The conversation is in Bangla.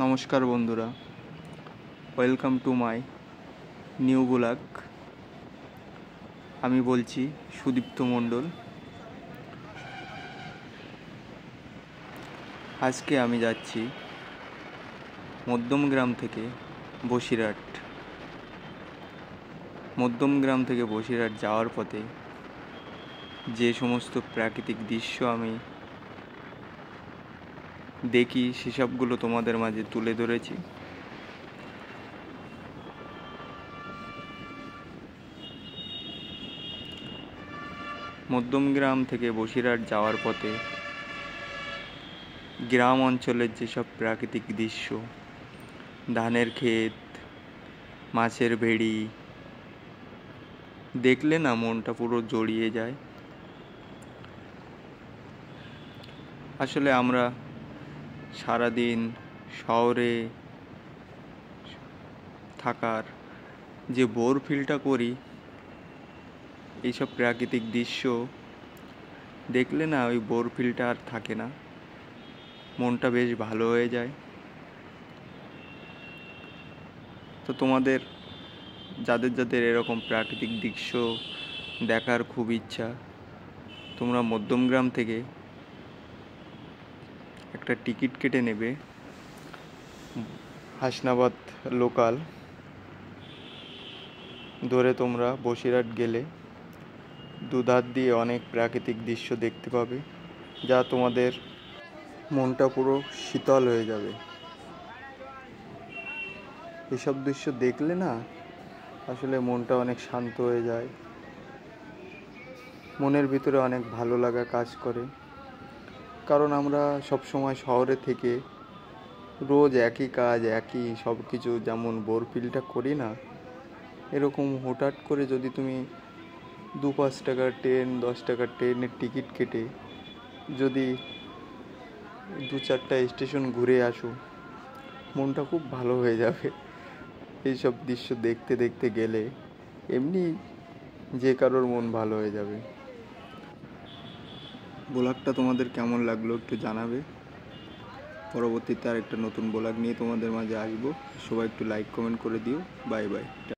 নমস্কার বন্ধুরা, welcome to my new blog. আমি বলছি সুদীপ্ত মণ্ডল। আজকে আমি যাচ্ছি মধ্যমগ্রাম থেকে বসিরহাট। মধ্যমগ্রাম থেকে বসিরহাট যাওয়ার পথে যে সমস্ত প্রাকৃতিক দৃশ্য আমি দেখি সেসবগুলো তোমাদের মাঝে তুলে ধরেছি। মধ্যমগ্রাম থেকে বসিরহাট যাওয়ার পথে গ্রাম অঞ্চলের যেসব প্রাকৃতিক দৃশ্য, ধানের ক্ষেত, মাছের ভেড়ি দেখলে না মনটা পুরো জড়িয়ে যায়। আসলে আমরা সারাদিন শহরে থাকার যে বোর ফিলটা করি, এইসব প্রাকৃতিক দৃশ্য দেখলে না ওই বোর ফিলটা আর থাকে না, মনটা বেশ ভালো হয়ে যায়। তো তোমাদের যাদের যাদের এরকম প্রাকৃতিক দৃশ্য দেখার খুব ইচ্ছা, তোমরা মধ্যমগ্রাম থেকে একটা টিকিট কেটে নেবে, হাসনাবাদ লোকাল ধরে তোমরা বসিরহাট গেলে দুধার দিয়ে অনেক প্রাকৃতিক দৃশ্য দেখতে পাবে, যা তোমাদের মনটা পুরো শীতল হয়ে যাবে। এসব দৃশ্য দেখলে না আসলে মনটা অনেক শান্ত হয়ে যায়, মনের ভিতরে অনেক ভালো লাগা কাজ করে। কারণ আমরা সব সময় শহরে থেকে রোজ একই কাজ, একই সব কিছু যেমন বোর ফিলটা করি না, এরকম হঠাৎ করে যদি তুমি 2-5 টাকার ট্রেন, 10 টাকার ট্রেনের টিকিট কেটে যদি 2-4টা স্টেশন ঘুরে আসো, মনটা খুব ভালো হয়ে যাবে। এইসব দৃশ্য দেখতে দেখতে গেলে এমনি যে কারোর মন ভালো হয়ে যাবে। ব্লগটা তোমাদের কেমন লাগলো একটু জানাবে। পরবর্তীতে আর একটা নতুন ব্লগ নিয়ে তোমাদের মাঝে আসবো। সবাই একটু লাইক কমেন্ট করে দিও। Bye bye.